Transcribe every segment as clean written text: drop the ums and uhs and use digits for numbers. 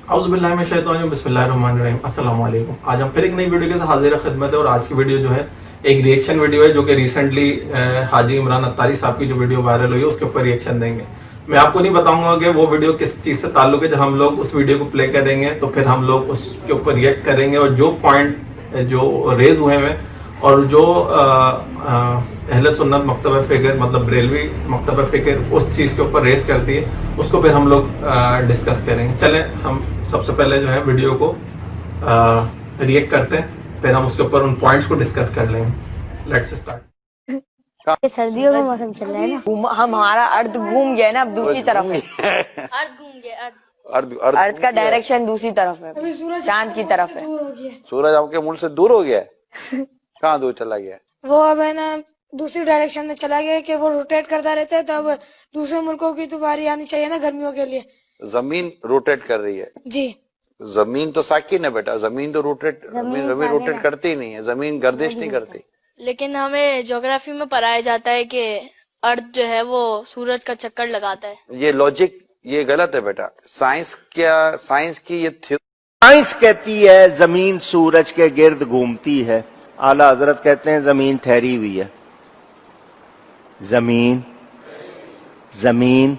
बिस्मिल्लाहिर्रहमानिर्रहीम। अस्सलाम वालेकुम। आज हम फिर एक नई वीडियो के साथ हाजिर खिदमत है और आज की वीडियो जो है एक रिएक्शन वीडियो है जो कि रिसेंटली हाजी इमरान अत्तारी साहब की जो वीडियो वायरल हुई है उसके ऊपर रिएक्शन देंगे। मैं आपको नहीं बताऊंगा कि वो वीडियो किस चीज़ से ताल्लुक है। जब हम लोग उस वीडियो को प्ले करेंगे तो फिर हम लोग उसके ऊपर रिएक्ट करेंगे और जो पॉइंट जो रेज हुए हैं और जो अहले सुन्नत मकतब फ़िक्र मतलब बरेलवी मकतब फ़िक्र उस चीज़ के ऊपर रेस करती है उसको फिर हम लोग डिस्कस करेंगे। चलें हम सबसे पहले जो है वीडियो को रिएक्ट करते हैं, फिर हम उसके ऊपर उन पॉइंट्स को डिस्कस कर लेंगे। Let's start. सर्दियों का मौसम चल रहा है ना, हमारा अर्थ घूम गया ना, अब दूसरी तरफ है। अर्थ घूम गया, अर्थ का डायरेक्शन दूसरी तरफ है, चांद की तरफ है। सूरज आपके मुल्क से दूर हो गया है? कहाँ दूर चला गया? वो अब है ना दूसरी डायरेक्शन में चला गया कि वो रोटेट करता रहता है, तब दूसरे मुल्कों की तो बारी आनी चाहिए ना गर्मियों के लिए। जमीन रोटेट कर रही है जी। जमीन तो साकिन है बेटा, जमीन तो जमीन रोटेट करती नहीं है, जमीन गर्दिश नहीं करती। लेकिन हमें ज्योग्राफी में पढ़ाया जाता है कि अर्थ जो है वो सूरज का चक्कर लगाता है। ये लॉजिक ये गलत है बेटा। साइंस की ये साइंस कहती है जमीन सूरज के गिर्द घूमती है, आला हजरत कहते हैं जमीन ठहरी हुई है। जमीन जमीन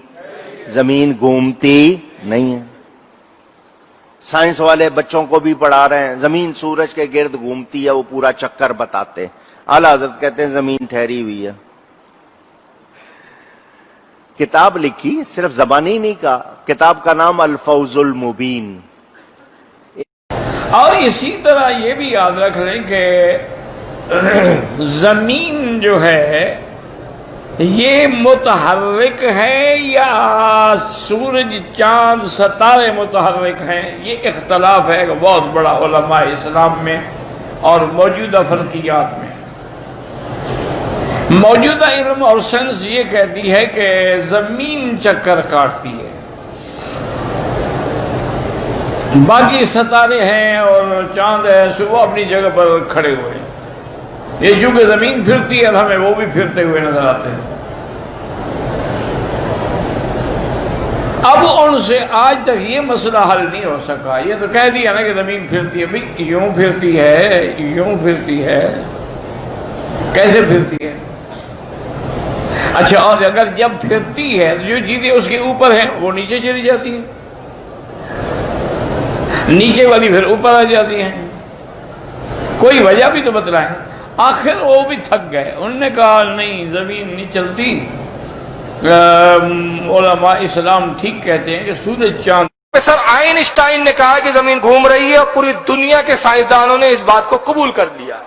जमीन घूमती नहीं है। साइंस वाले बच्चों को भी पढ़ा रहे हैं जमीन सूरज के गिर्द घूमती है, वो पूरा चक्कर बताते हैं। आला हजरत कहते हैं जमीन ठहरी हुई है। किताब लिखी, सिर्फ जबानी नहीं कहा, किताब का नाम अल फौजुल मुबीन। और इसी तरह ये भी याद रख लें कि जमीन जो है ये मुतहर्रिक है या सूरज चांद सितारे मुतहर्रिक हैं, ये इख्तलाफ है एक बहुत बड़ा उलमा इस्लाम में और मौजूदा फर्कियात में। मौजूदा इल्म और साइंस ये कहती है कि जमीन चक्कर काटती है, बाकी सितारे हैं और चांद है वो अपनी जगह पर खड़े हुए हैं। ये चूंकि जमीन फिरती है हमें वो भी फिरते हुए नजर आते हैं। अब उनसे आज तक ये मसला हल नहीं हो सका। ये तो कह दिया ना कि जमीन फिरती है, भाई यूं फिरती है, यूं फिरती है, कैसे फिरती है? अच्छा, और अगर जब फिरती है जो चीजें उसके ऊपर हैं वो नीचे चली जाती है, नीचे वाली फिर ऊपर आ जाती है। कोई वजह भी तो बतलाएं। आखिर वो भी थक गए, उन्होंने कहा नहीं जमीन नहीं चलती। उलमा इस्लाम ठीक कहते हैं कि सूरज चांद। प्रोफेसर आइंस्टाइन ने कहा कि जमीन घूम रही है और पूरी दुनिया के साइंसदानों ने इस बात को कबूल कर लिया है,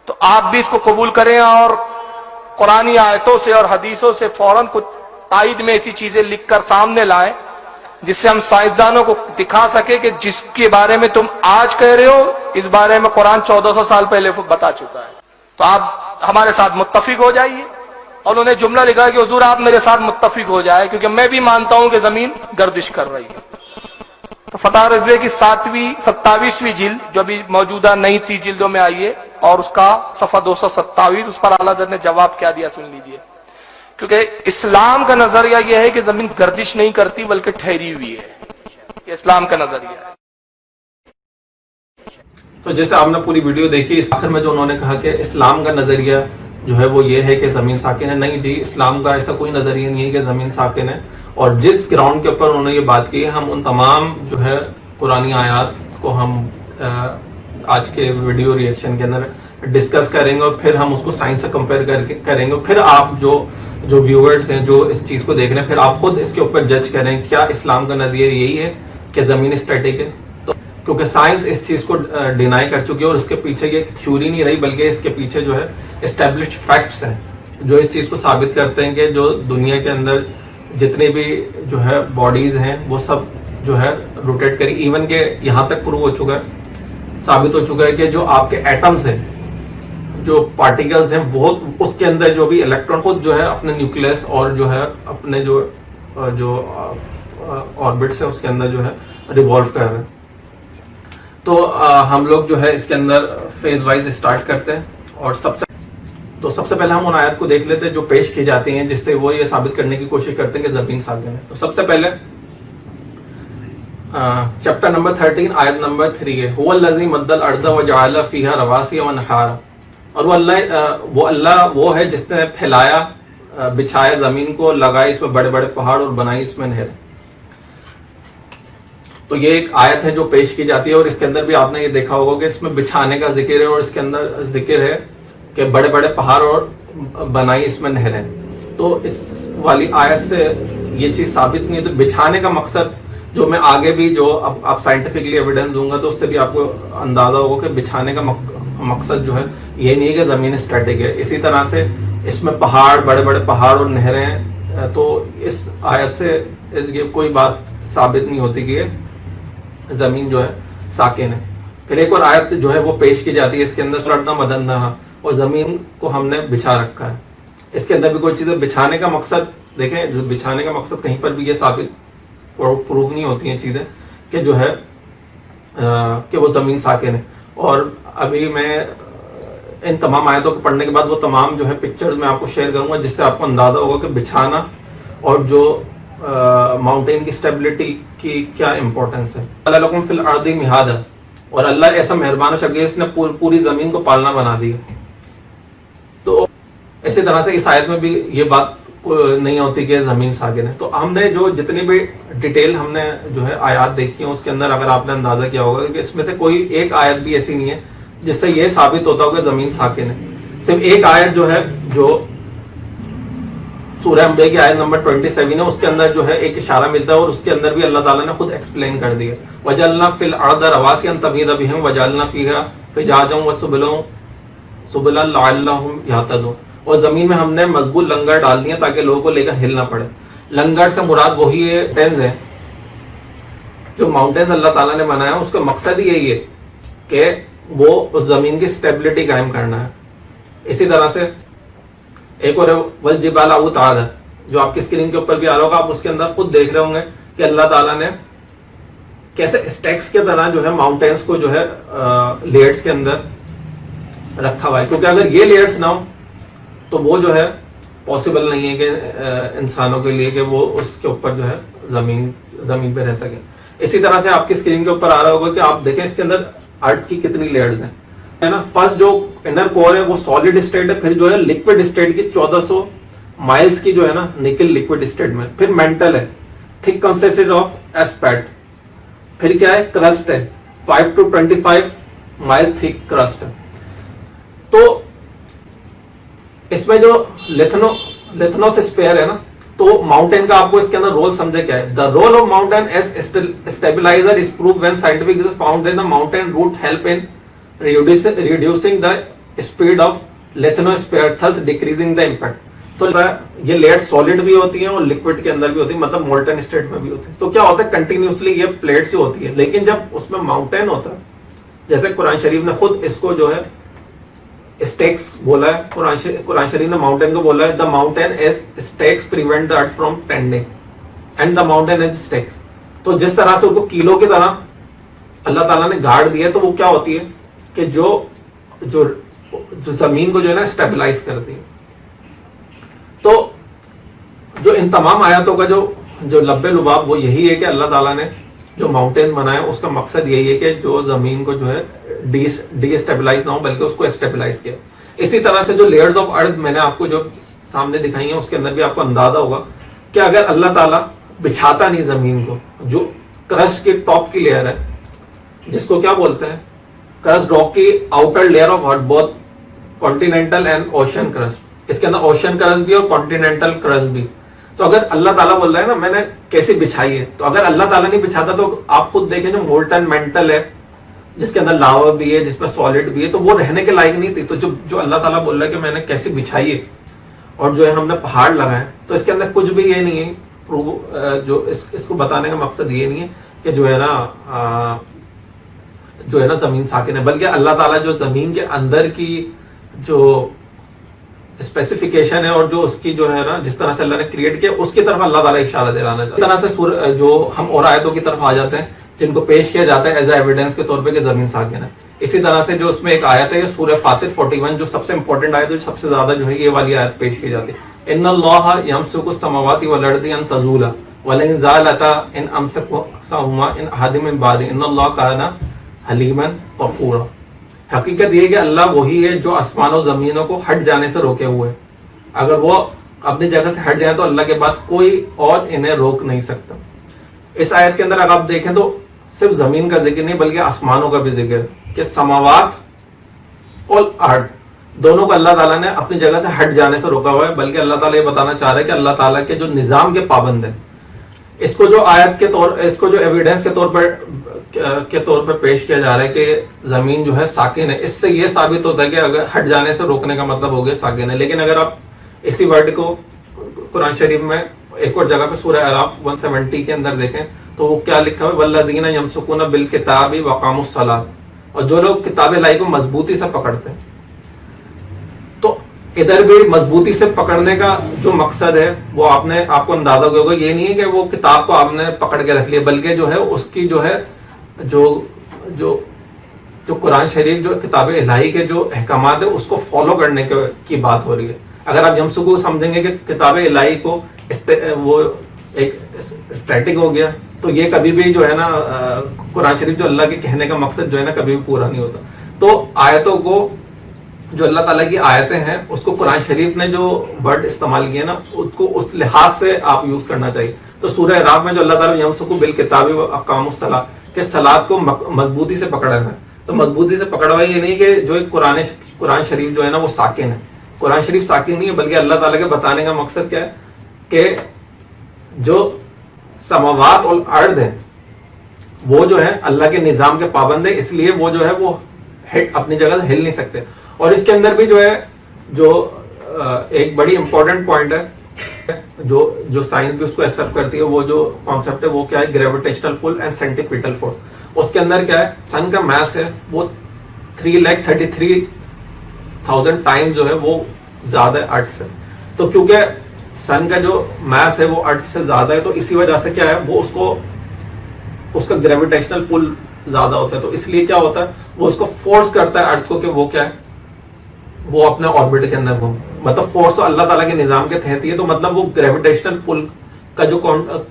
तो आप भी इसको कबूल करें और कुरानी आयतों से और हदीसों से फौरन कुछ तायद में ऐसी चीजें लिखकर सामने लाएं जिससे हम साइंसदानों को दिखा सके कि जिसके बारे में तुम आज कह रहे हो इस बारे में कुरान 1400 साल पहले बता चुका है। तो आप हमारे साथ मुत्तफिक हो जाइए। और उन्होंने जुमला लिखा है कि हुजूर आप मेरे साथ मुत्तफिक हो जाए क्योंकि मैं भी मानता हूं कि जमीन गर्दिश कर रही है। तो फतह रज़वी की 27वीं जिल्द जो अभी मौजूदा नई 30 जिल्दों में आई है और उसका सफा 227 उस पर आला हज़रत ने जवाब क्या दिया सुन लीजिए। क्योंकि इस्लाम का नजरिया यह है कि जमीन गर्दिश नहीं करती बल्कि ठहरी हुई है, ये इस्लाम का नजरिया है। तो जैसे आपने पूरी वीडियो देखी, इस आखिर में जो उन्होंने कहा कि इस्लाम का नजरिया जो है वो ये है कि जमीन साकिन है। नहीं जी, इस्लाम का ऐसा कोई नजरिया नहीं है कि जमीन साकिन है। और जिस ग्राउंड के ऊपर उन्होंने ये बात की है, हम उन तमाम जो है कुरानी आयात को हम आज के वीडियो रिएक्शन के अंदर डिस्कस करेंगे और फिर हम उसको साइंस से कंपेयर करेंगे। फिर आप जो व्यूअर्स हैं जो इस चीज को देख रहे हैं, फिर आप खुद इसके ऊपर जज करें क्या इस्लाम का नजरिया यही है कि जमीन स्टैटिक है। तो क्योंकि साइंस इस चीज को डिनाई कर चुकी है और इसके पीछे ये थ्योरी नहीं रही बल्कि इसके पीछे जो है एस्टेब्लिश्ड फैक्ट्स हैं जो इस चीज को साबित करते हैं कि जो दुनिया के अंदर जितने भी जो है बॉडीज हैं वो सब जो है रोटेट करी। इवन के यहाँ तक प्रूव हो चुका है, साबित हो चुका है कि जो आपके एटम्स हैं, जो पार्टिकल्स हैं, बहुत उसके अंदर जो भी इलेक्ट्रॉन खुद जो है अपने न्यूक्लियस और जो है अपने जो ऑर्बिट्स है उसके अंदर जो है रिवॉल्व कर रहे हैं। तो हम लोग जो है इसके अंदर फेज वाइज स्टार्ट करते हैं और सबसे पहले हम उन आयत को देख लेते हैं जो पेश की जाती हैं जिससे वो ये साबित करने की कोशिश करते हैं कि जमीन साकिन है। तो सबसे पहले चैप्टर नंबर 13 आयत नंबर 3 है, हुवल्लज़ी मद्दल अर्द व जअल फ़ीहा रवासिय व नहारा, और वो अल्लाह वो है जिसने फैलाया बिछाया जमीन को, लगाए इसमें बड़े बड़े पहाड़ और बनाई इसमें नहरें। तो ये एक आयत है जो पेश की जाती है, और इसके अंदर भी आपने ये देखा होगा कि इसमें बिछाने का जिक्र है और इसके अंदर जिक्र है कि बड़े बड़े पहाड़ और बनाई इसमें नहरें। तो इस वाली आयत से ये चीज साबित नहीं है। तो बिछाने का मकसद जो मैं आगे भी जो अब साइंटिफिकली एविडेंस दूंगा तो उससे भी आपको अंदाजा होगा कि बिछाने का मकसद जो है ये नहीं है कि जमीन स्टैटिक है। इसी तरह से इसमें पहाड़, बड़े बड़े पहाड़ और नहरें, तो इस आयत से ये कोई बात साबित नहीं होती कि ये जमीन जो है साकिन है। फिर एक और आयत जो है वो पेश की जाती है, इसके अंदर सुलटना मदन्ना, और जमीन को हमने बिछा रखा है। इसके अंदर भी कोई चीज़ बिछाने का मकसद देखें, जो बिछाने का मकसद कहीं पर भी ये साबित और प्रूव नहीं होती हैं चीज़ें कि जो है कि वो ज़मीन साकिन है। और अभी मैं इन तमाम आयतों को पढ़ने के बाद वो तमाम जो है पिक्चर्स मैं आपको शेयर करूंगा, जिससे आपको अंदाजा होगा कि बिछाना और जो माउंटेन की स्टेबिलिटी की क्या इंपॉर्टेंस है। अल्लाह लकुम फिल अर्दी मिहादा, और अल्लाह ऐसा मेहरबान शकीर इसने पूरी जमीन को पालना बना दी। तो इसी तरह से इस आयत में भी ये बात नहीं होती कि जमीन साकिन है। तो हमने जो जितनी भी डिटेल हमने जो है आयत देखी है उसके अंदर अगर आपने अंदाजा किया होगा कि इसमें से कोई एक आयत भी ऐसी नहीं है जिससे ये साबित होता हो कि जमीन साकिन है। सिर्फ एक आयत जो है जो सूरह अंबिया की आयत नंबर 27 है, उसके अंदर जो है एक इशारा मिलता है और उसके अंदर भी अल्लाह ताला ने खुद एक्सप्लेन कर दिया, वजअलना फिल अर्द रवासियन तमीदा बिहिम वजअलना फीहा फिजाजन व सुबुलन लअल्लहुम यहतदून, और जमीन में हमने मजबूत लंगर डाल दिए ताकि लोगों को लेकर हिल ना पड़े। लंगर से मुराद वही टेंस है जो माउंटेन्स अल्लाह ताला ने बनाया, उसका मकसद ही यही है कि वो उस जमीन की स्टेबिलिटी कायम करना है। इसी तरह से एक और वल जिबाल औतादा, जो आपकी स्क्रीन के ऊपर भी आ रहा होगा, आप उसके अंदर खुद देख रहे होंगे कि अल्लाह ताला ने कैसे स्टैक्स के तरह जो है माउंटेन्स को जो है लेयर्स के अंदर रखा हुआ है, क्योंकि अगर ये लेयर्स ना हो तो वो जो है पॉसिबल नहीं है कि इंसानों के लिए कि वो उसके ऊपर जो है जमीन पे रह सके। इसी तरह से आपकी स्क्रीन के ऊपर आ रहा होगा कि आप देखें इसके अंदर अर्थ की कितनी लेयर्स हैं, है ना। फर्स्ट जो इनर कोर है वो सॉलिड स्टेट है, फिर जो है लिक्विड स्टेट की 1400 माइल्स की जो है ना निकल लिक्विड स्टेट में, फिर मेंटल है थिक कंसिस्टेड ऑफ एस्पेट, फिर क्या है क्रस्ट है 5 to 25 माइल थिक क्रस्ट है। तो इसमें जो लिथनोस्फीयर है ना, तो माउंटेन का आपको इसके अंदर रोल समझे क्या है। The role of mountain as stabiliser is prove when scientific found that the mountain root help in reducing the speed of lithosphere, thus decreasing the impact। तो ये लेयर सॉलिड भी होती है और लिक्विड के अंदर भी होती है, मतलब मोल्टन स्टेट में भी होती है। तो क्या होता है कंटिन्यूसली ये प्लेट्स होती है, लेकिन जब उसमें माउंटेन होता है, जैसे कुरान शरीफ ने खुद इसको जो है स्टेक्स बोला है, कुरान शरीफ ने माउंटेन को बोला है the mountain as stakes prevent the earth from tending and the mountain as stakes. तो जिस तरह से उनको कीलों की तरह अल्लाह ताला ने गाड़ दिया, तो वो क्या होती है कि जो जमीन को जो है ना स्टेबलाइज करती है। तो जो इन तमाम आयतों का जो लब्बे लुबाब वो यही है कि अल्लाह ताला ने जो माउंटेन बनाया उसका मकसद यही है कि जो जमीन को जो है डीस्टेबलाइज ना हो बल्कि उसको स्टेबलाइज किया। इसी तरह से जो लेयर्स ऑफ अर्थ मैंने आपको जो सामने दिखाई है उसके अंदर भी आपको अंदाजा होगा कि अगर अल्लाह ताला बिछाता नहीं जमीन को, जो क्रस्ट की टॉप की लेयर है जिसको क्या बोलते हैं क्रस्ट रॉक की outer layer of earth, both continental and ocean crust, इसके अंदर ओशन क्रस्ट भी और कॉन्टिनेंटल क्रस्ट भी। तो अगर अल्लाह ताला बोल रहा है ना मैंने कैसे बिछाई है, तो अगर अल्लाह ताला नहीं बिछाता तो आप खुद देखें जो मोल्टन मेंटल है जिसके अंदर लावा भी है, जिसमें सॉलिड भी है, तो वो रहने के लायक नहीं थी। तो जो अल्लाह ताला बोल रहा है कि मैंने कैसे बिछाई है और जो है हमने पहाड़ लगाए, तो इसके अंदर कुछ भी ये नहीं है प्रूव, जो इसको बताने का मकसद ये नहीं है कि जो है ना जमीन साकिन है, बल्कि अल्लाह ताला जो जमीन के अंदर की जो स्पेसिफिकेशन है और जो उसकी जो है ना जिस तरह से अल्लाह ने क्रिएट किया उसकी तरफ अल्लाह ताला इशारा दिलाना चाहता है। इस तरह से जो हम और आयतों की तरफ आ जाते हैं जिनको पेश किया जाता है एज एविडेंस के तौर पे कि जमीन साकिन है। इसी तरह से जो उसमें एक आयत है सूरह फातिर 41 जो सबसे इंपॉर्टेंट आयत है, सबसे ज्यादा जो है ये वाली आयत पेश की जाती है, इन्नल्लाहा यमसुकु समावाति वल अर्दी अन तज़ूला वलन ज़ालता इन अमसकहुमा इन अहदिम मिन बादि इन्नल्लाह काना हलीमन गफूरा। हकीकत ये है कि अल्लाह वही है जो आसमान और जमीनों को हट जाने से रोके हुए, अगर वो अपनी जगह से हट जाए तो अल्लाह के बाद कोई और इन्हें रोक नहीं सकता। इस आयत के अंदर अगर आप देखें तो सिर्फ जमीन का जिक्र नहीं बल्कि आसमानों का भी जिक्र है कि समावात और अर्द दोनों को अल्लाह ताला ने अपनी जगह से हट जाने से रोका हुआ है, बल्कि अल्लाह ताला ये बताना चाह रहे हैं कि अल्लाह ताला के जो निजाम के पाबंद है, इसको जो आयत के तौर, इसको जो एविडेंस के तौर पर पेश किया जा रहा है कि जमीन जो है साकिन है, इससे ये साबित होता है कि अगर हट जाने से रोकने का मतलब हो गया साकिन है। लेकिन अगर आप इसी वर्ड को कुरान शरीफ में एक और जगह पे सूरह अराफ 170 के अंदर देखें तो वो क्या लिखा है, वल्लज़ीना यमसुकूना बिल किताबी व अक़ामुस सलात, और जो लोग किताब इलाही को मजबूती से पकड़ते हैं। तो इधर भी मजबूती से पकड़ने का जो मकसद है वो आपको अंदाजा होगा, ये नहीं है कि वो किताब को आपने पकड़ के रख लिया, बल्कि जो है उसकी जो है जो कुरान शरीफ जो किताब इलाही के जो अहकामात है उसको फॉलो करने की बात हो रही है। अगर आप यमसुकू समझेंगे कि किताब इलाही को वो एक स्टैटिक हो गया तो ये कभी भी जो है ना कुरान शरीफ जो अल्लाह के कहने का मकसद जो है ना कभी भी पूरा नहीं होता। तो आयतों को जो अल्लाह ताला की आयतें हैं उसको कुरान शरीफ ने जो वर्ड इस्तेमाल किए ना उसको उस लिहाज से आप यूज करना चाहिए। तो सूरह अराफ में जो अल्लाह ताला यमसुकू बिल किताबी व अक़ामुस सलात के सलात को मजबूती से पकड़ना है, तो मजबूती से पकड़वा ये नहीं कि जो एक कुरान शरीफ जो है ना वो साकिन है, कुरान शरीफ साकिन नहीं है, बल्कि अल्लाह ताला के बताने का मकसद क्या है कि जो समावात और अर्द है वो जो है अल्लाह के निजाम के पाबंद है, इसलिए वो जो है वो अपनी जगह से हिल नहीं सकते। और इसके अंदर भी जो है जो एक बड़ी इंपॉर्टेंट पॉइंट है जो साइंस भी उसको एक्सेप्ट करती है, वो जो कॉन्सेप्ट है वो क्या है, gravitational pull and centripetal force. उसके अंदर क्या है, सन का मास है वो 3,33,000 टाइम जो है वो ज्यादा है अर्थ से। तो क्योंकि सन का जो मास है वो अर्थ से ज्यादा है तो इसी वजह से क्या है वो उसका ग्रेविटेशनल पुल ज्यादा होता है, तो इसलिए क्या होता है वो उसको फोर्स करता है अर्थ को कि वो क्या है वो अपने ऑर्बिट के अंदर घूम, मतलब फोर्स तो अल्लाह ताला के निजाम के तहत ही है। तो मतलब वो ग्रेविटेशनल पुल का जो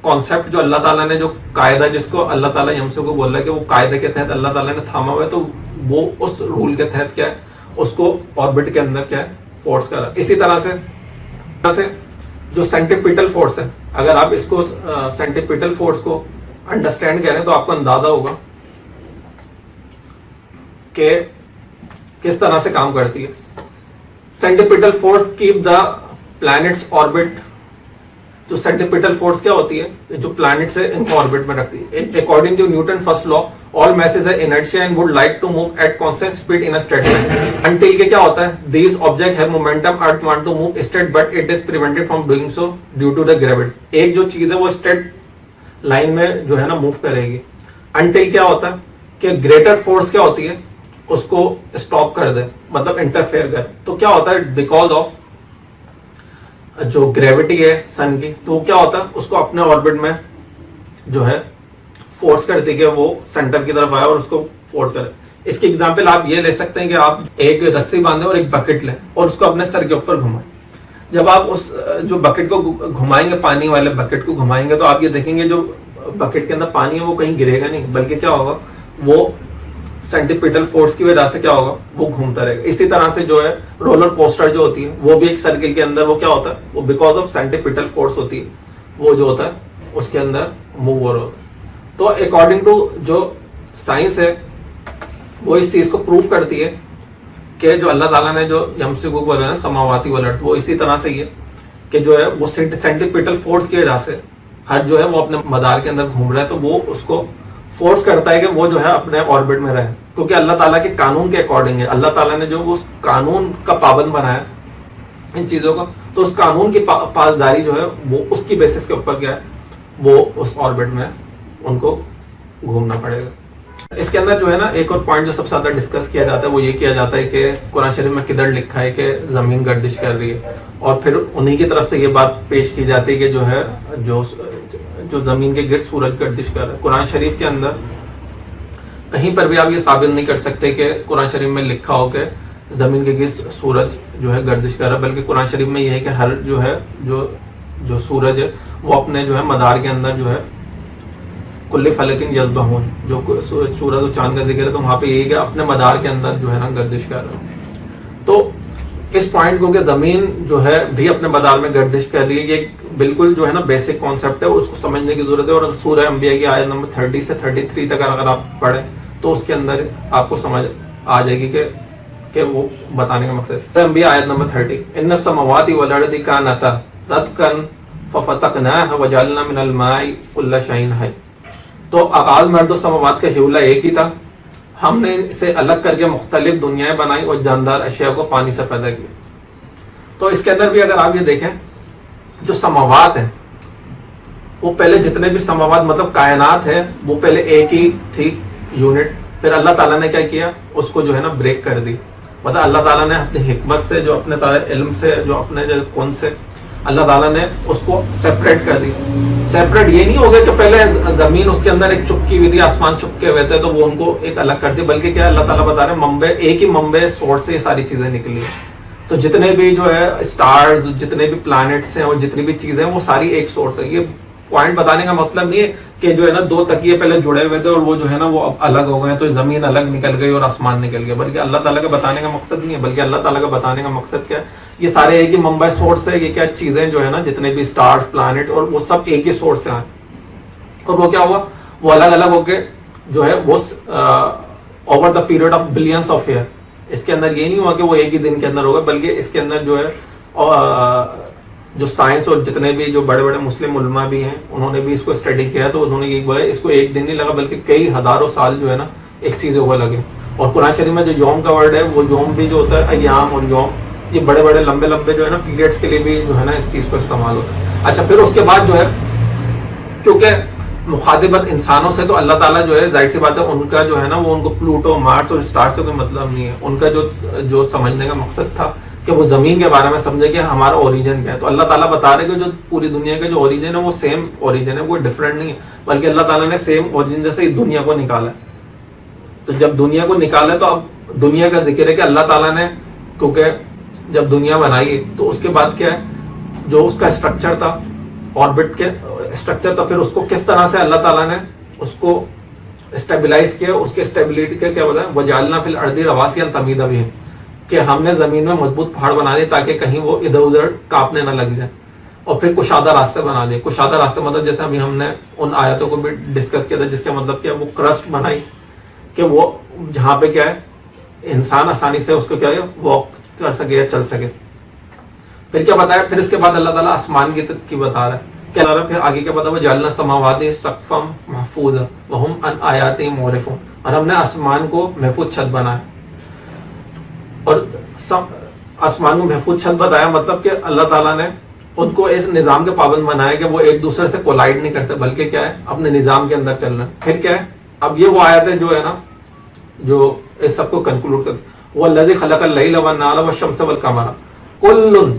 कॉन्सेप्ट जो अल्लाह ताला ने जो कायदा जिसको अल्लाह ताला यमसुकू को बोल रहा है कि वो कायदे के तहत अल्लाह ताला ने थामा हुआ है, तो वो उस रूल के तहत क्या है उसको ऑर्बिट के अंदर क्या है फोर्स कर रहा है। इसी तरह से जो सेंट्रीपिटल फोर्स है, अगर आप इसको सेंट्रीपिटल फोर्स को अंडरस्टैंड करें तो आपको अंदाजा होगा कि किस तरह से काम करती है। Centripetal force keep the planets orbit. जो सेंट्रीपिटल फोर्स क्या होती है, जो प्लैनेट से इनको ऑर्बिट में रखती है। According to Newton first law all masses are inertia and would like to move at constant speed in a straight line until के क्या होता है, these objects have momentum, earth want to move straight but it is prevented from doing so due to the gravity। एक जो चीज है वो straight line में जो है ना मूव करेगी। until क्या होता है कि ग्रेटर फोर्स क्या होती है उसको स्टॉप कर दे, मतलब इंटरफेयर करे। तो क्या होता है बिकॉज ऑफ जो ग्रेविटी है सन की, तो क्या होता है उसको अपने ऑर्बिट में जो है फोर्स करती है कि वो सेंटर की तरफ आए और उसको फोर्स करे। इसकी एग्जांपल आप ये ले सकते हैं कि आप एक रस्सी बांधे और एक बकेट लें और उसको अपने सर के ऊपर घुमाएं। जब आप उस जो बकेट को घुमाएंगे, पानी वाले बकेट को घुमाएंगे, तो आप ये देखेंगे जो बकेट के अंदर पानी है वो कहीं गिरेगा नहीं, बल्कि क्या होगा वो सेंट्रीपिटल फोर्स की वजह से क्या होगा वो घूमता रहेगा। इसी तरह से जो है रोलर कोस्टर जो होती है वो भी एक सर्किल के अंदर वो क्या होता है वो बिकॉज ऑफ सेंट्रीपिटल फोर्स होती है, वो जो होता है उसके अंदर मूव हो रहा होता है। तो अकॉर्डिंग टू जो साइंस है वो इस चीज को प्रूव करती है कि जो अल्लाह ताला ने जो यमसुकू को बोला ना समावाती वलट, वो इसी तरह से ये कि जो है वो सेंट्रीपिटल फोर्स की वजह से हर जो है वो अपने मदार के अंदर घूम रहा है, तो वो उसको फोर्स करता है कि वो जो है अपने ऑर्बिट में रहे, क्योंकि अल्लाह ताला के कानून के अकॉर्डिंग है। अल्लाह ताला ने जो उस कानून का पाबंद बनाया इन चीजों का, तो उस कानून की पासदारी जो है वो उसकी बेसिस के ऊपर क्या है वो उस ऑर्बिट में उनको घूमना पड़ेगा। इसके अंदर जो है ना एक और पॉइंट जो सबसे ज्यादा डिस्कस किया जाता है वो ये किया जाता है कि कुरान शरीफ में किधर लिखा है कि जमीन गर्दिश कर रही है, और फिर उन्हीं की तरफ से ये बात पेश की जाती है कि जो है जो जमीन के गिर्द सूरज गर्दिश कर रहा है। कुरान शरीफ के अंदर कहीं पर भी आप ये साबित नहीं कर सकते कि कुरान शरीफ में लिखा हो कि जमीन के गिर्द सूरज जो है गर्दिश कर रहा है, बल्कि कुरान शरीफ में ये है कि हर जो है जो सूरज है وہ اپنے جو ہے مدار کے اندر جو ہے کل فلکن یسبحون، جو سورج و چاند کا ذکر ہے تو وہاں پہ یہی کہ اپنے مدار کے اندر جو ہے نا گردش کر رہے ہیں. تو اس پوائنٹ کو کہ زمین جو ہے بھی اپنے مدار میں گردش کر رہی ہے، یہ بالکل جو ہے نا بیسک کانسیپٹ ہے، اس کو سمجھنے کی ضرورت ہے. اور سورہ انبیاء کی آیت نمبر 30 سے 33 تک اگر آپ پڑھیں تو اس کے اندر آپ کو سمجھ آ جائے گی کہ وہ بتانے کا مقصد. انبیاء آیت نمبر 30، ان السماوات والارض کانتا رتقا ففتقناها وجعلنا من الماء كل شيء حي. تو آغاز مرد و سماوات کا حولہ ایک ہی تھا، ہم نے اسے الگ کر کے مختلف دنیایں بنائی اور جاندار اشیاء کو پانی سے پیدا کیا. تو اس کے اندر بھی اگر آپ یہ دیکھیں جو سماوات ہیں وہ پہلے جتنے بھی سماوات مطلب کائنات ہے وہ پہلے ایک ہی تھی یونٹ، پھر اللہ تعالیٰ نے کیا کیا اس کو جو ہے نا بریک کر دی. مطلب اللہ تعالیٰ نے اپنی حکمت سے جو اپنے علم سے جو اپنے جو کون سے اللہ تعالیٰ نے اس کو سیپریٹ کر دی. سیپریٹ یہ نہیں ہو گیا کہ پہلے زمین اس کے اندر ایک چپکی ہوئی تھی، آسمان چپکے ہوئے تھے تو وہ ان کو ایک الگ کر دی، بلکہ کیا اللہ تعالیٰ بتا رہے ہیں منبع ایک ہی منبع سورس سے یہ ساری چیزیں نکلی ہیں. تو جتنے بھی جو ہے اسٹارز، جتنے بھی پلانٹس ہیں اور جتنی بھی چیزیں ہیں وہ ساری ایک سورس ہے. یہ پوائنٹ بتانے کا مطلب نہیں ہے کہ جو ہے نا دو تکیے پہلے جڑے ہوئے تھے اور وہ جو ہے نا وہ اب الگ ہو گئے تو زمین الگ نکل گئی اور آسمان نکل گیا، بلکہ اللہ تعالیٰ کا بتانے کا مقصد نہیں ہے. بلکہ اللہ تعالیٰ کا بتانے کا مقصد کیا ہے، یہ سارے ایک ہی منبع سورس ہے. یہ کیا چیزیں جو ہے نا جتنے بھی اسٹارز، پلانٹ اور وہ سب ایک ہی سورس سے آئے. اور وہ کیا ہوا، وہ الگ الگ ہو کے جو ہے وہ over the period of balance of year. اس کے اندر یہ نہیں ہوا کہ وہ ایک ہی دن کے اندر ہوگا، بلکہ اس کے اندر جو ہے جو سائنس اور جتنے بھی جو بڑے بڑے مسلم علماء بھی ہیں انہوں نے بھی اس کو اسٹڈی کیا تو انہوں نے یہ بولا اس کو ایک دن نہیں لگا بلکہ کئی ہزاروں سال جو ہے نا اس چیزیں کو لگے. اور قرآن شریف میں جو یوم کا ورڈ ہے وہ یوم بھی جو ہوتا ہے ایام اور یوم یہ بڑے بڑے لمبے لمبے جو ہے نا پیریڈس کے لیے بھی جو ہے نا اس چیز کو استعمال ہوتا ہے. اچھا پھر اس کے بعد جو ہے کیونکہ مخاطبت انسانوں سے تو اللہ تعالیٰ جو ہے ظاہر سی بات ہے ان کا جو ہے نا وہ ان کو پلوٹو، مارس اور اسٹار سے کوئی مطلب نہیں ہے. ان کا جو سمجھنے کا مقصد تھا کہ وہ زمین کے بارے میں سمجھے کہ ہمارا اوریجن کیا ہے. تو اللہ تعالیٰ بتا رہے کہ جو پوری دنیا کا جو اوریجن ہے وہ سیم اوریجن ہے، کوئی ڈفرینٹ نہیں ہے، بلکہ اللہ تعالیٰ نے سیم اوریجن جیسے ہی دنیا کو نکالا ہے. تو جب دنیا کو نکالا تو اب دنیا کا ذکر ہے کہ اللہ تعالیٰ نے کیونکہ جب دنیا بنائی تو اس کے بعد کیا ہے جو اس کا اسٹرکچر تھا، آربٹ کے اسٹرکچر تھا، پھر اس کو کس طرح سے اللہ تعالیٰ نے اس کو اسٹیبلائز کیا، اس کے اسٹیبلٹی کا کیا بتا ہے وَجَعَلْنَا فِي الْأَرْضِ رَوَاسِيَ أَن تَمِيدَ بِهِمْ کہ ہم نے زمین میں مضبوط پہاڑ بنا دیے تاکہ کہیں وہ ادھر ادھر کاپنے نہ لگ جائیں. اور پھر کشادہ راستے بنا دیے. کشادہ راستے مطلب جیسے ابھی ہم نے ان آیتوں کو بھی ڈسکس کیا تھا جس کا مطلب کیا وہ کرسٹ بنائی کہ وہ جہاں پہ کیا ہے انسان آسانی سے اس کو کیا ہے واک کر سکے یا چل سکے. پھر کیا بتایا، پھر اس کے بعد اللہ تعالیٰ آسمان کی بتا رہا ہے کیا رہا ہے، پھر آگے کیا بتا وَجَعَلْنَا السَّمَاوَاتِ سَقْفًا مَحْفُوظًا وَهُمْ عَنْ آيَاتِهِمْ مُعْرِضُونَ اور ہم نے آسمان کو محفوظ چھت بنایا. اور آسمان کو محفوظ چھت بتایا مطلب کہ اللہ تعالیٰ نے ان کو اس نظام کے پابند بنایا کہ وہ ایک دوسرے سے کولائڈ نہیں کرتے بلکہ کیا ہے اپنے نظام کے اندر چل رہے ہیں. پھر کیا ہے اب یہ وہ آیت ہے جو ہے نا جو اس سب کو کنکلوڈ کرتے وَالَّذِي خَلَقَ اللَّيْلَ وَالنَّهَارَ وَالشَّمْسَ وَالْقَمَرَ كُلٌّ.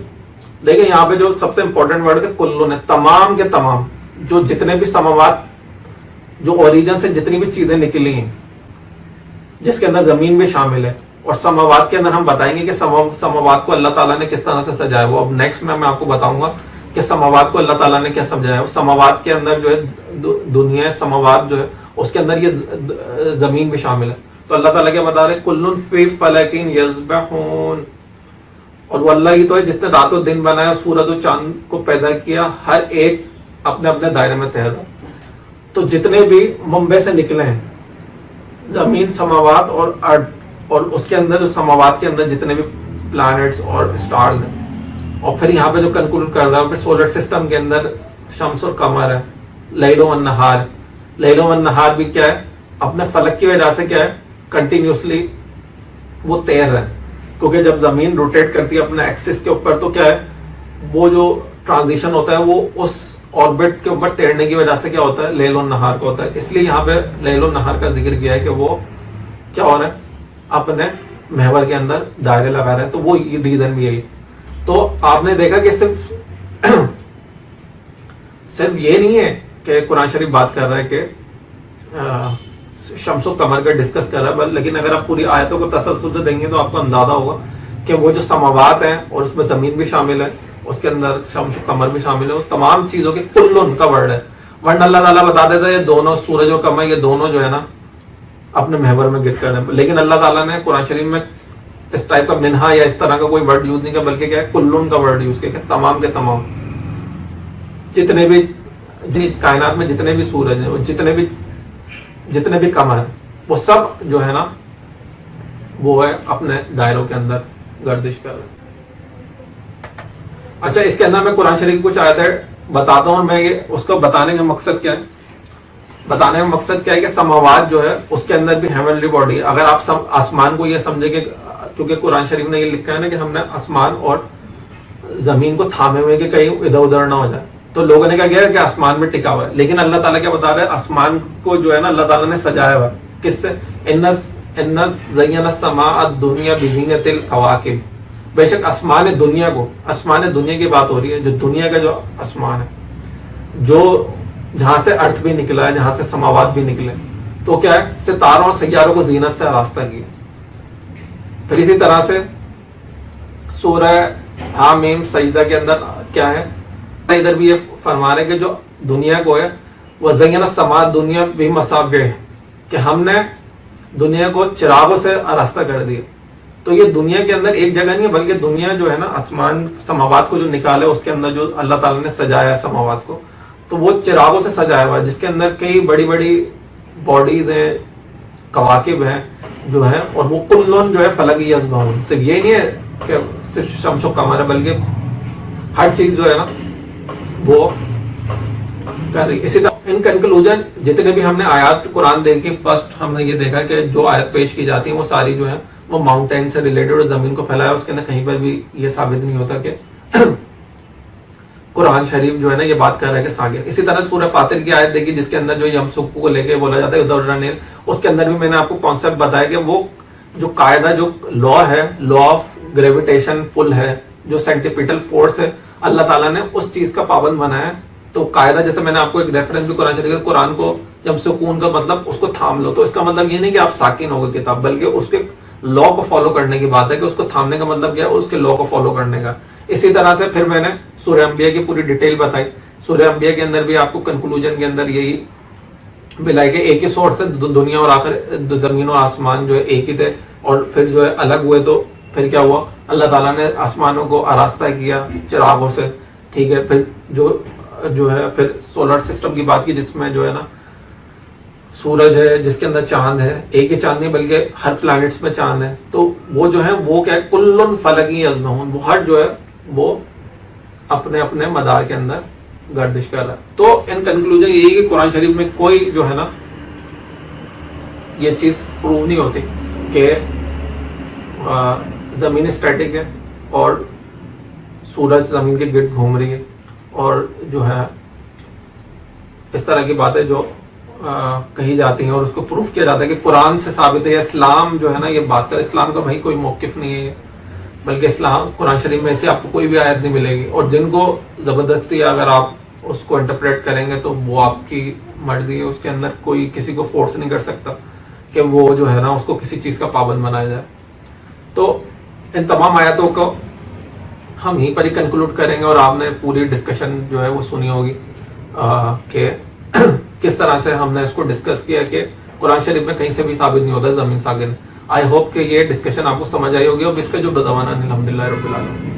دیکھیں یہاں پہ جو سب سے امپورٹنٹ ورڈ ہے کلن ہے، تمام کے تمام جو جتنے بھی سماوات جو اوریجن سے جتنی بھی چیزیں نکلی ہیں جس کے اندر زمین بھی شامل ہے اور سماوات کے اندر ہم بتائیں گے کہ سماوات کو اللہ تعالیٰ نے کس طرح سے سجایا. وہ اب نیکسٹ میں آپ کو بتاؤں گا کہ سماوات کو اللہ تعالیٰ نے کیا سمجھایا. سماوات کے اندر جو ہے دنیا سماوات جو ہے اس کے اندر یہ زمین بھی شامل ہے. تو اللہ تعالیٰ کیا بتا رہے کلن فی فلک یسبحون. اور وہ اللہ ہی تو ہے جس نے رات و دن بنایا، سورج و چاند کو پیدا کیا، ہر ایک اپنے اپنے دائرے میں تحت ہے. تو جتنے بھی منبع سے نکلے ہیں زمین، سماوات اور ارض اور اس کے اندر جو سماوات کے اندر جتنے بھی پلانٹس اور اسٹارز ہیں اور پھر یہاں پہ جو کنکلوڈ کر رہا ہے پھر سولر سسٹم کے اندر شمس اور قمر ہے، لیل و نہار. لیل و نہار بھی کیا ہے اپنے فلک کی وجہ سے کیا ہے کنٹینیوسلی وہ تیر رہے کیونکہ جب زمین روٹیٹ کرتی ہے اپنے ایکسس کے اوپر تو کیا ہے وہ جو ٹرانزیشن ہوتا ہے وہ اس آربٹ کے اوپر تیرنے کی وجہ سے کیا ہوتا ہے لیل و نہار کا ہوتا ہے. اس لیے یہاں پہ لیل و نہار کا ذکر کیا ہے کہ وہ کیا ہو رہا ہے اپنے محور کے اندر دائرے لگا رہے ہیں. تو وہ ریزن بھی یہی. تو آپ نے دیکھا کہ صرف یہ نہیں ہے کہ قرآن شریف بات کر رہا ہے کہ شمس و قمر کا ڈسکس کر رہا ہے، لیکن اگر آپ پوری آیتوں کو تسلسل سے دیں گے تو آپ کو اندازہ ہوگا کہ وہ جو سماوات ہیں اور اس میں زمین بھی شامل ہے اس کے اندر شمس و قمر بھی شامل ہے, وہ تمام چیزوں کے کلن کا ورڈ ہے. ورنہ اللہ تعالیٰ بتا دیتا ہے یہ دونوں سورج و قمر یہ دونوں جو ہے نا اپنے محور میں گر کر ہیں, لیکن اللہ تعالیٰ نے قرآن شریف میں اس ٹائپ کا منہا یا اس طرح کا کوئی ورڈ یوز نہیں کیا, بلکہ کیا ہے کلن کا ورڈ یوز کیا, کہ تمام کے تمام جتنے بھی کائنات میں جتنے بھی سورج ہیں, جتنے بھی قمر ہیں, وہ سب جو ہے نا وہ ہے اپنے دائروں کے اندر گردش کر رہے ہیں. اچھا, اس کے اندر میں قرآن شریف کی کچھ آیتیں بتاتا ہوں. میں یہ اس کو بتانے کا مقصد کیا ہے, بتانے کا مقصد کیا ہے کہ سماوات جو ہے اس کے اندر بھی ہیونلی باڈی ہے. اگر آپ آسمان کو یہ سمجھے کہ کیونکہ قرآن شریف نے یہ لکھا ہے نا کہ ہم نے آسمان اور زمین کو تھامے ہوئے کہ کہیں ادھر ادھر نہ ہو جائے, تو لوگوں نے کہا گیا کہ آسمان میں ٹکا ہوا ہے, لیکن اللہ تعالیٰ کیا بتا رہا ہے, آسمان کو جو ہے نا اللہ تعالیٰ نے سجایا ہوا ہے. کس سے؟ ان زین السماء الدنیا بزینۃ الکواکب. بے شک آسمان دنیا کو, آسمان دنیا کی بات ہو رہی ہے, جو دنیا کا جو آسمان ہے, جو جہاں سے ارتھ بھی نکلا ہے, جہاں سے سماوات بھی نکلے, تو کیا ہے ستاروں اور سیاروں کو زینت سے آراستہ کیا. پھر اسی طرح سے سورہ حامیم سجدہ کے اندر کیا ہے, ادھر بھی یہ فرما رہے کہ جو دنیا کو ہے وہ زین السماء دنیا بمصابیح, کہ ہم نے دنیا کو چراغوں سے آراستہ کر دیا. تو یہ دنیا کے اندر ایک جگہ نہیں ہے, بلکہ دنیا جو ہے نا آسمان سماوات کو جو نکالے اس کے اندر جو اللہ تعالیٰ نے سجایا ہے سماوات کو, تو وہ چراغوں سے سجایا ہوا ہے, جس کے اندر کئی بڑی بڑی باڈیز ہیں, کواکب ہیں جو ہے, اور وہ کلن جو ہے فلکی یسبحون. صرف یہ نہیں ہے کہ صرف شمس و قمر ہے, بلکہ ہر چیز جو ہے نا وہ کر رہی. اسی طرح ان کنکلوژن جتنے بھی ہم نے آیات قرآن دیکھی, فرسٹ ہم نے یہ دیکھا کہ جو آیت پیش کی جاتی ہیں وہ ساری جو ہے وہ ماؤنٹین سے ریلیٹڈ اور زمین کو پھیلایا. اس کے اندر کہیں پر بھی یہ ثابت نہیں ہوتا کہ قرآن شریف جو ہے نا یہ بات کر رہا ہے کہ ساگر. اسی طرح سورہ فاطر کی آیت دیکھی جس کے اندر جو یمسک کو لے کے بولا جاتا ہے ادھر ادھر نہیں, اس کے اندر بھی میں نے آپ کو کانسیپٹ بتایا کہ وہ جو قاعدہ جو لا ہے, لا آف گریویٹیشن پل ہے, جو سینٹیپیٹل فورس ہے, اللہ تعالیٰ نے اس چیز کا پابند بنایا ہے. تو قاعدہ جیسے میں نے آپ کو ایک ریفرنس بھی قرآن شریف, قرآن کو جب سکون کا مطلب اس کو تھام لو, تو اس کا مطلب یہ نہیں کہ آپ ساکن ہو گئے کتاب, بلکہ اس کے لا کو فالو کرنے کی بات ہے کہ اس کو تھامنے کا مطلب کیا ہے, اس کے لا کو فالو کرنے کا. اسی طرح سے پھر میں نے سورہ انبیاء کی پوری ڈیٹیل بتائی. سورہ انبیاء کے اندر بھی آپ کو کنکلوژن کے اندر یہی ملا کہ ایک ہی سورس سے دنیا اور آخر زمین اور آسمان جو ہے ایک ہی تھے, اور پھر جو ہے الگ ہوئے. تو پھر کیا ہوا, اللہ تعالیٰ نے آسمانوں کو آراستہ کیا چراغوں سے, ٹھیک ہے. پھر جو ہے پھر سولر سسٹم کی بات کی, جس میں جو ہے نا سورج ہے, جس کے اندر چاند ہے, ایک ہی چاند نہیں بلکہ ہر پلانٹس میں چاند ہے. تو وہ جو ہے وہ کیا ہے کلن فلکی یسبحون, وہ ہر جو ہے وہ اپنے اپنے مدار کے اندر گردش کر رہا ہے. تو ان کنکلوژن یہی کہ قرآن شریف میں کوئی جو ہے نا یہ چیز پروو نہیں ہوتی کہ زمین اسٹیٹک ہے اور سورج زمین کے گرد گھوم رہی ہے, اور جو ہے اس طرح کی باتیں جو کہی جاتی ہیں اور اس کو پروف کیا جاتا ہے کہ قرآن سے ثابت ہے. اسلام جو ہے نا یہ بات کر, اسلام کا بھائی کوئی موقف نہیں ہے, بلکہ اسلام قرآن شریف میں سے آپ کو کوئی بھی آیت نہیں ملے گی, اور جن کو زبردستی اگر آپ اس کو انٹرپریٹ کریں گے تو وہ آپ کی مرضی ہے, اس کے اندر کوئی کسی کو فورس نہیں کر سکتا کہ وہ جو ہے نا اس کو کسی چیز کا پابند بنایا جائے. تو ان تمام آیاتوں کو ہم یہیں پر ہی کنکلوڈ کریں گے, اور آپ نے پوری ڈسکشن جو ہے وہ سنی ہوگی کہ کس طرح سے ہم نے اس کو ڈسکس کیا کہ قرآن شریف میں کہیں سے بھی ثابت نہیں ہوتا زمین ساکن. آئی ہوپ کہ یہ ڈسکشن آپ کو سمجھ آئی ہوگی, اور اس کا جو بدوانہ الحمدللہ رب العالمین.